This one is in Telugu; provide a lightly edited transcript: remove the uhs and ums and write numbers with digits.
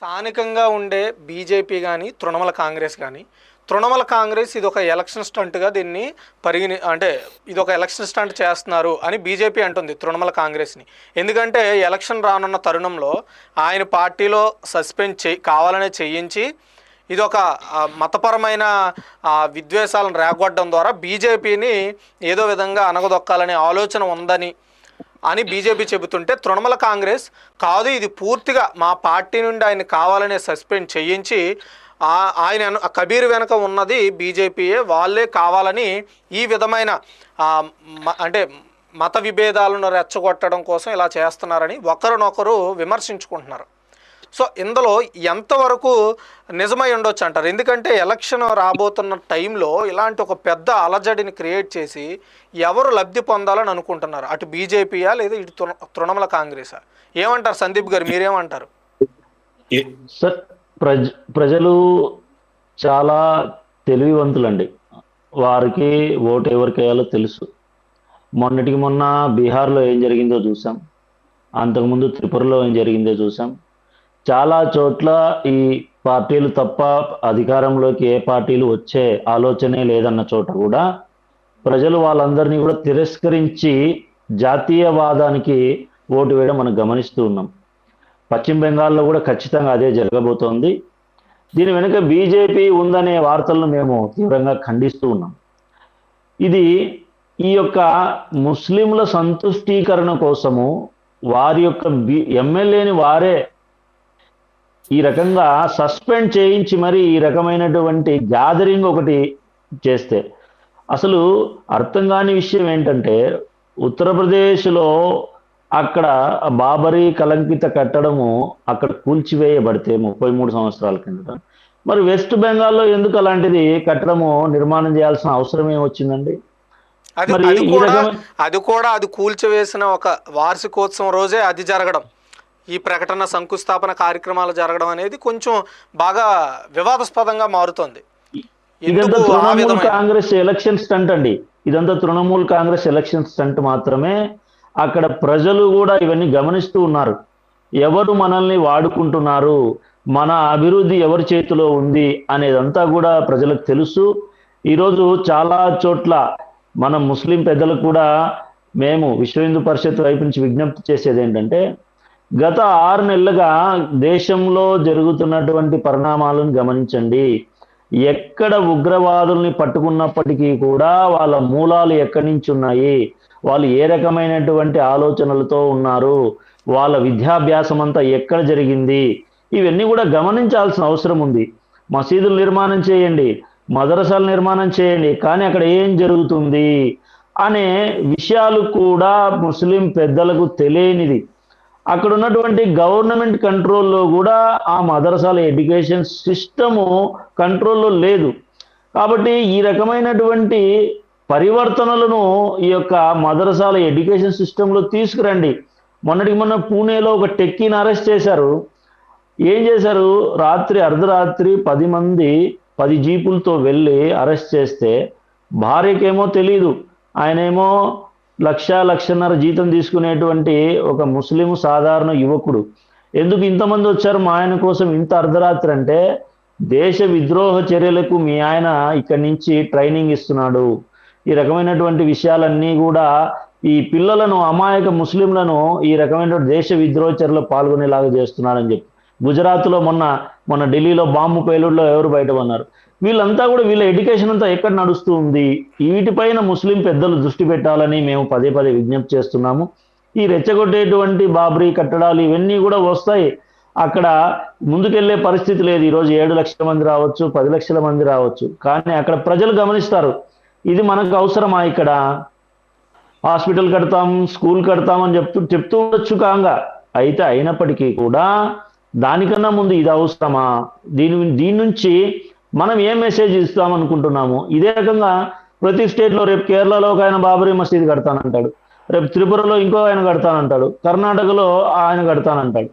స్థానికంగా ఉండే బీజేపీ కానీ తృణమూల కాంగ్రెస్ కానీ తృణమూల కాంగ్రెస్ ఇది ఒక ఎలక్షన్ స్టంట్గా దీన్ని అంటే ఇది ఒక ఎలక్షన్ స్టంట్ చేస్తున్నారు అని బీజేపీ అంటుంది తృణమూల కాంగ్రెస్ని. ఎందుకంటే ఎలక్షన్ రానున్న తరుణంలో ఆయన పార్టీలో కావాలనే చేయించి ఇది ఒక మతపరమైన విద్వేషాలను రేగొట్టడం ద్వారా బీజేపీని ఏదో విధంగా అనగదొక్కాలనే ఆలోచన ఉందని బీజేపీ చెబుతుంటే తృణమూల కాంగ్రెస్ కాదు, ఇది పూర్తిగా మా పార్టీ నుండి ఆయన కావాలనే సస్పెండ్ చేయించి ఆయన కబీర్ వెనక ఉన్నది బీజేపీయే, వాళ్ళే కావాలని ఈ విధమైన అంటే మత విభేదాలను రెచ్చగొట్టడం కోసం ఇలా చేస్తున్నారని ఒకరినొకరు విమర్శించుకుంటున్నారు. సో ఇందులో ఎంతవరకు నిజమై ఉండొచ్చు అంటారు? ఎందుకంటే ఎలక్షన్ రాబోతున్న టైంలో ఇలాంటి ఒక పెద్ద అలజడిని క్రియేట్ చేసి ఎవరు లబ్ధి పొందాలని అనుకుంటున్నారు? అటు బీజేపీయా లేదా ఇటు తృణమూల కాంగ్రెసా? ఏమంటారు సందీప్ గారు, మీరేమంటారు? సార్, ప్రజలు చాలా తెలివివంతులండి. వారికి ఓటు ఎవరికి వేయాలో తెలుసు. మొన్నటికి మొన్న బీహార్లో ఏం జరిగిందో చూసాం, అంతకుముందు త్రిపురలో ఏం జరిగిందో చూసాం. చాలా చోట్ల ఈ పార్టీలు తప్ప అధికారంలోకి ఏ పార్టీలు వచ్చే ఆలోచనే లేదన్న చోట కూడా ప్రజలు వాళ్ళందరినీ కూడా తిరస్కరించి జాతీయవాదానికి ఓటు వేయడం మనం గమనిస్తూ ఉన్నాం. పశ్చిమ బెంగాల్లో కూడా ఖచ్చితంగా అదే జరగబోతోంది. దీని వెనుక బీజేపీ ఉందనే వార్తలను మేము తీవ్రంగా ఖండిస్తూ ఉన్నాం. ఇది ఈ యొక్క ముస్లింల సంతుష్టీకరణ కోసము వారి యొక్క ఎమ్మెల్యేని వారే ఈ రకంగా సస్పెండ్ చేయించి మరి ఈ రకమైనటువంటి గ్యాదరింగ్ ఒకటి చేస్తే, అసలు అర్థం కాని విషయం ఏంటంటే ఉత్తరప్రదేశ్లో అక్కడ బాబరీ కలంకిత కట్టడము అక్కడ కూల్చివేయబడితే 33 సంవత్సరాల కిందట, మరి వెస్ట్ బెంగాల్లో ఎందుకు అలాంటిది కట్టడము నిర్మాణం చేయాల్సిన అవసరం ఏమొచ్చిందండి? అది కూల్చివేసిన ఒక వార్షికోత్సవం రోజే అది జరగడం, ఈ ప్రకటన శంకుస్థాపన కార్యక్రమాలు జరగడం అనేది కొంచెం బాగా వివాదాస్పదంగా మారుతోంది. ఇదంతా తృణమూల్ కాంగ్రెస్ ఎలక్షన్ స్టంట్ అండి. ఇదంతా తృణమూల్ కాంగ్రెస్ ఎలక్షన్ స్టంట్ మాత్రమే. అక్కడ ప్రజలు కూడా ఇవన్నీ గమనిస్తూ ఉన్నారు. ఎవరు మనల్ని వాడుకుంటున్నారు, మన అభివృద్ధి ఎవరి చేతిలో ఉంది అనేదంతా కూడా ప్రజలకు తెలుసు. ఈరోజు చాలా చోట్ల మన ముస్లిం పెద్దలకు కూడా మేము విశ్వ హిందూ పరిషత్ వైపు నుంచి విజ్ఞప్తి చేసేది ఏంటంటే, గత 6 నెలలుగా దేశంలో జరుగుతున్నటువంటి పరిణామాలను గమనించండి. ఎక్కడ ఉగ్రవాదుల్ని పట్టుకున్నప్పటికీ కూడా వాళ్ళ మూలాలు ఎక్కడి నుంచి ఉన్నాయి, వాళ్ళు ఏ రకమైనటువంటి ఆలోచనలతో ఉన్నారు, వాళ్ళ విద్యాభ్యాసం అంతా ఎక్కడ జరిగింది, ఇవన్నీ కూడా గమనించాల్సిన అవసరం ఉంది. మసీదులు నిర్మాణం చేయండి, మదరసాలు నిర్మాణం చేయండి, కానీ అక్కడ ఏం జరుగుతుంది అనే విషయాలు కూడా ముస్లిం పెద్దలకు తెలియనిది. అక్కడ ఉన్నటువంటి గవర్నమెంట్ కంట్రోల్లో కూడా ఆ మదరసాల ఎడ్యుకేషన్ సిస్టము కంట్రోల్లో లేదు. కాబట్టి ఈ రకమైనటువంటి పరివర్తనలను ఈ యొక్క మదరసాల ఎడ్యుకేషన్ సిస్టంలో తీసుకురండి. మొన్నటికి మొన్న పూణేలో ఒక టెక్కీని అరెస్ట్ చేశారు. ఏం చేశారు? అర్ధరాత్రి 10 మంది 10 జీపులతో వెళ్ళి అరెస్ట్ చేస్తే భార్యకేమో తెలీదు, ఆయనేమో 1,00,000-1,50,000 జీతం తీసుకునేటువంటి ఒక ముస్లిం సాధారణ యువకుడు. ఎందుకు ఇంతమంది వచ్చారు మా ఆయన కోసం ఇంత అర్ధరాత్రి అంటే, దేశ విద్రోహ చర్యలకు మీ ఆయన ఇక్కడి నుంచి ట్రైనింగ్ ఇస్తున్నాడు. ఈ రకమైనటువంటి విషయాలన్నీ కూడా ఈ పిల్లలను, అమాయక ముస్లింలను ఈ రకమైన దేశ విద్రోహ చర్యలో పాల్గొనేలాగా చేస్తున్నాడని చెప్పి గుజరాత్లో మొన్న ఢిల్లీలో బాంబు పేలుడులో ఎవరు బయట ఉన్నారు? వీళ్ళంతా కూడా వీళ్ళ ఎడ్యుకేషన్ అంతా ఎక్కడ నడుస్తూ ఉంది? వీటిపైన ముస్లిం పెద్దలు దృష్టి పెట్టాలని మేము పదే విజ్ఞప్తి చేస్తున్నాము. ఈ రెచ్చగొట్టేటువంటి బాబరీ కట్టడాలు ఇవన్నీ కూడా వస్తాయి, అక్కడ ముందుకెళ్లే పరిస్థితి లేదు. ఈరోజు 7 లక్షల మంది రావచ్చు, 10 లక్షల మంది రావచ్చు, కానీ అక్కడ ప్రజలు గమనిస్తారు, ఇది మనకు అవసరమా? ఇక్కడ హాస్పిటల్ కడతాం, స్కూల్ కడతాం అని చెప్తూ ఉండొచ్చు కాంగా. అయితే అయినప్పటికీ కూడా దానికన్నా ముందు ఇది అవసరమా? దీని నుంచి మనం ఏం మెసేజ్ ఇస్తామనుకుంటున్నాము? ఇదే రకంగా ప్రతి స్టేట్లో రేపు కేరళలో ఒక ఆయన బాబరీ మసీద్ కడతానంటాడు, రేపు త్రిపురలో ఇంకో ఆయన కడతానంటాడు, కర్ణాటకలో ఆయన కడతానంటాడు.